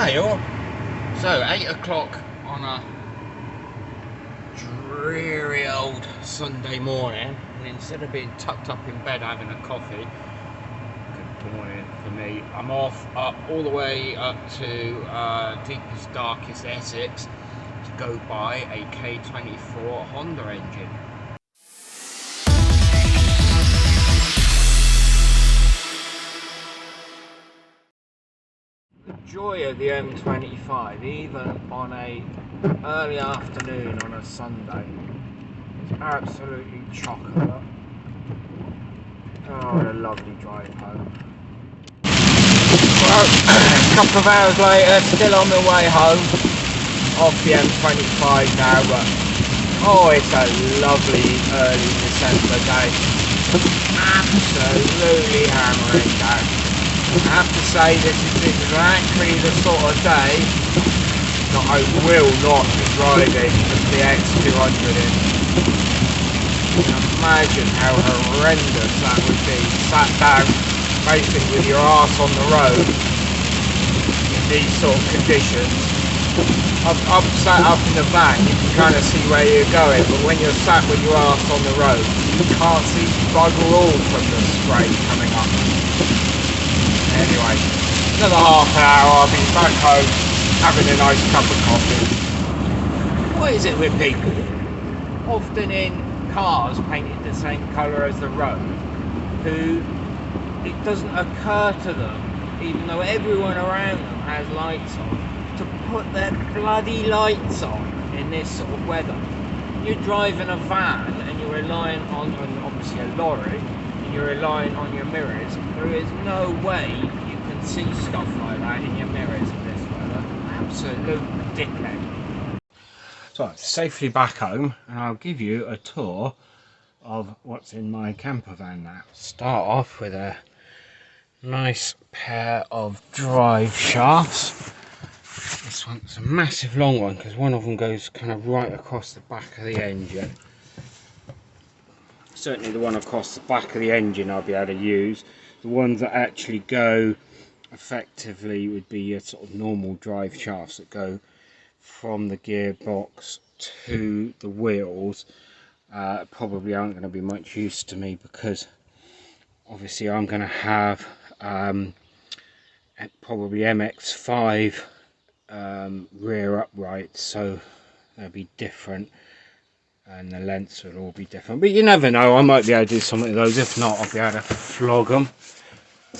Hey all. So 8 o'clock on a dreary old Sunday morning, and instead of being tucked up in bed having a coffee, good morning for me, I'm off up all the way up to deepest darkest Essex to go buy a K24 Honda engine. The joy of the M25, even on a early afternoon on a Sunday, it's absolutely chocolate. Oh, what a lovely drive home. Well, a couple of hours later, still on the way home, off the M25 now, but oh, it's a lovely early December day. Absolutely hammering down. I have to say, this is exactly the sort of day that I will not be driving the X200 in. You can imagine how horrendous that would be, sat down basically with your arse on the road in these sort of conditions. I've sat up in the van, you can kind of see where you're going, but when you're sat with your arse on the road, you can't see bugger all from the spray coming up. Anyway, another half hour, I'll be back home having a nice cup of coffee. What is it with people, often in cars painted the same colour as the road, who it doesn't occur to them, even though everyone around them has lights on, to put their bloody lights on in this sort of weather? You're driving a van and you're relying on obviously a lorry, you're relying on your mirrors. There is no way you can see stuff like that in your mirrors in this weather. Absolute dickhead. So I'm safely back home, and I'll give you a tour of what's in my camper van now. Start off with a nice pair of drive shafts. This one's a massive long one because one of them goes kind of right across the back of the engine. Certainly the one across the back of the engine I'll be able to use. The ones that actually go effectively would be your sort of normal drive shafts that go from the gearbox to the wheels. Probably aren't going to be much use to me because obviously I'm going to have probably MX5 rear uprights, so they'll be different. And the lengths will all be different, but you never know, I might be able to do something of those. If not, I'll be able to flog them.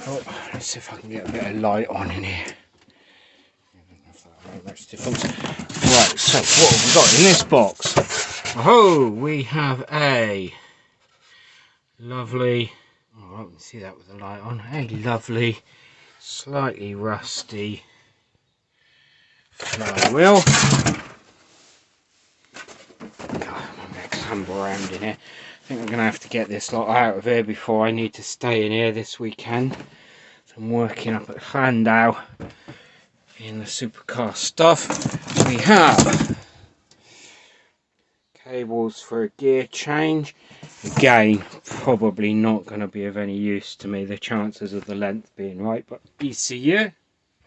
Oh, let's see if I can get a bit of light on in here. I don't know if that'll make much difference. Right, so what have we got in this box? Oh, we have a lovely, oh, I can see that with the light on, a lovely, slightly rusty flywheel. Around in here. I think I'm going to have to get this lot out of here before I need to stay in here this weekend. So I'm working up at Landau in the supercar stuff. We have cables for a gear change. Again, probably not going to be of any use to me, the chances of the length being right, but ECU. I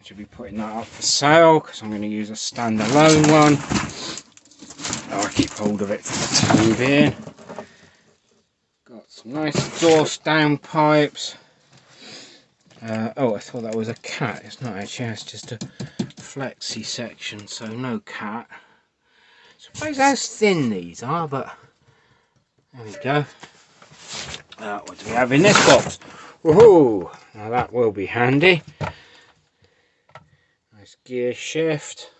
should be putting that up for sale because I'm going to use a standalone one. I'll keep hold of it for the time being. Got some nice exhaust downpipes. Oh, I thought that was a cat. It's not actually, it's just a flexi section, so no cat. I suppose how thin these are, but there we go. What do we have in this box? Woohoo! Now that will be handy. Nice gear shift.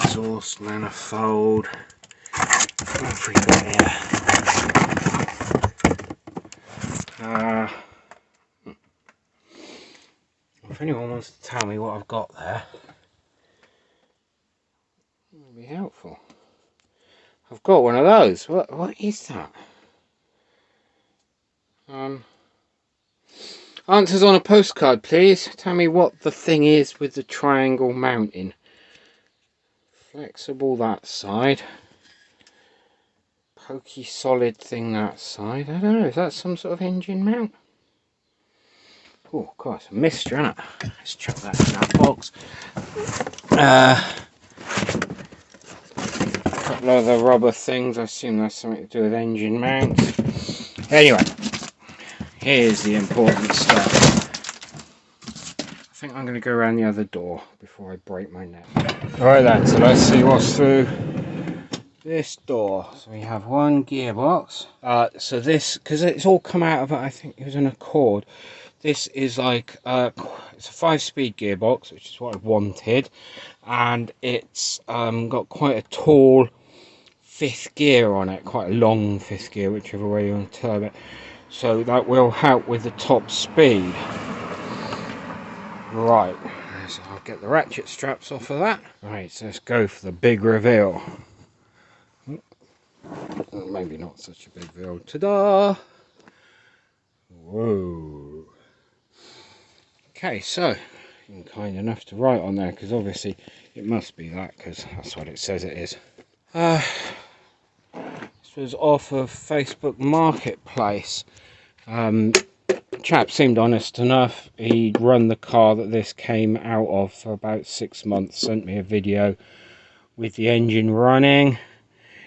Exhaust manifold. What have we got here? If anyone wants to tell me what I've got there, it would be helpful. I've got one of those. What is that? Answers on a postcard, please. Tell me what the thing is with the triangle mounting. Flexible that side, pokey solid thing that side. I don't know, is that some sort of engine mount? Oh, God, it's a mixture, isn't it? Let's chuck that in that box. A couple of the rubber things, I assume that's something to do with engine mounts. Anyway, here's the important stuff. I think I'm going to go around the other door before I break my neck. Right then, so let's see what's through this door. So we have one gearbox. So this, because it's all come out of it, I think it was an Accord. This is like, it's a 5-speed gearbox, which is what I wanted. And it's got quite a tall 5th gear on it, quite a long 5th gear, whichever way you want to term it. So that will help with the top speed. Right, so I'll get the ratchet straps off of that. Right, so let's go for the big reveal. Maybe not such a big reveal. Ta-da! Whoa. Okay, so I'm kind enough to write on there, because obviously it must be that, because that's what it says it is. This was off of Facebook Marketplace. Chap seemed honest enough. He'd run the car that this came out of for about 6 months, sent me a video with the engine running.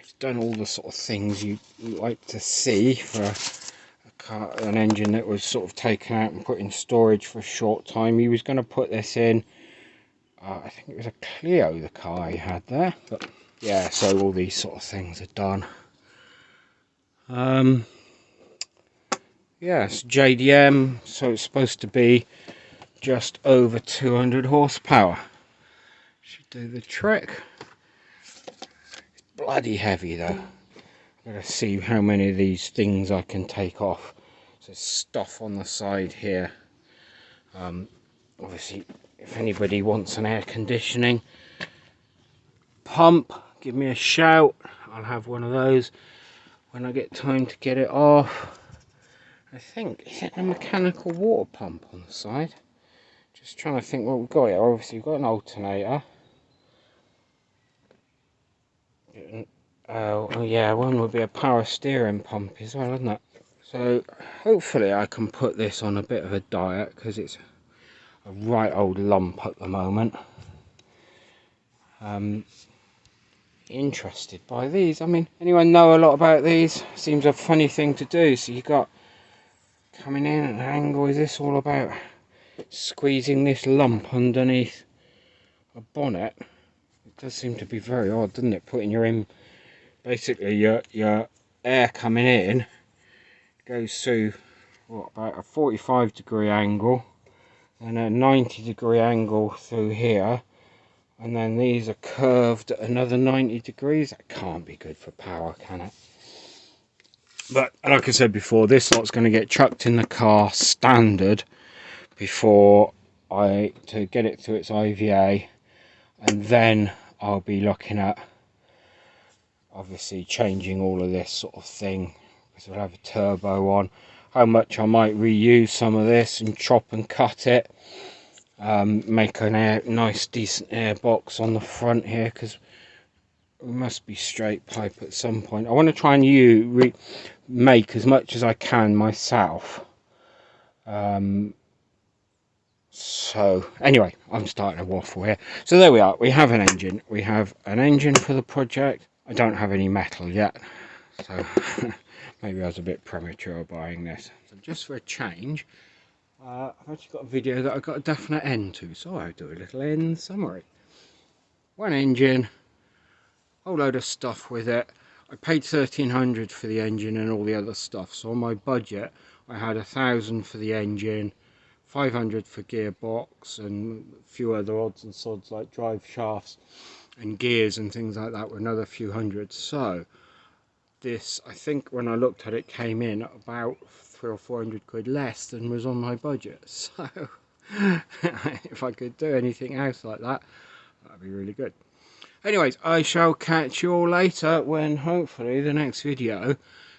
He's done all the sort of things you like to see for a car, an engine that was sort of taken out and put in storage for a short time. He was going to put this in, I think it was a Clio, the car he had there, but yeah, so all these sort of things are done. Yeah, it's JDM, so it's supposed to be just over 200 horsepower. Should do the trick. It's bloody heavy though. I've got to see how many of these things I can take off. There's stuff on the side here. Obviously, if anybody wants an air conditioning pump, give me a shout. I'll have one of those when I get time to get it off. I think, is it a mechanical water pump on the side? Just trying to think what we've got here. Obviously we've got an alternator. Oh yeah, one would be a power steering pump as well, isn't it? So hopefully I can put this on a bit of a diet, because it's a right old lump at the moment. Interested by these. I mean, anyone know a lot about these? Seems a funny thing to do. So you got coming in at an angle. Is this all about squeezing this lump underneath a bonnet? It does seem to be very odd, doesn't it? Putting basically your air coming in goes through what, about a 45-degree angle and a 90-degree angle through here, and then these are curved at another 90 degrees. That can't be good for power, can it? But like I said before, this lot's going to get chucked in the car standard before to get it through its IVA, and then I'll be looking at obviously changing all of this sort of thing, because we'll have a turbo on. How much I might reuse some of this and chop and cut it, make a nice decent air box on the front here, because we must be straight pipe at some point. I want to try and make as much as I can myself. So anyway, I'm starting to waffle here. So there we are. We have an engine. We have an engine for the project. I don't have any metal yet, so maybe I was a bit premature buying this. So just for a change, I've actually got a video that I've got a definite end to, so I'll do a little end summary. One engine, whole load of stuff with it. I paid $1,300 for the engine and all the other stuff, so on my budget I had $1,000 for the engine, $500 for gearbox, and a few other odds and sods like drive shafts and gears and things like that were another few hundred. So this, I think when I looked at it, came in at about 300 or 400 quid less than was on my budget. So if I could do anything else like that, that'd be really good. Anyways, I shall catch you all later, when hopefully the next video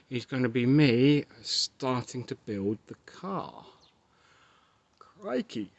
is going to be me starting to build the car. Crikey.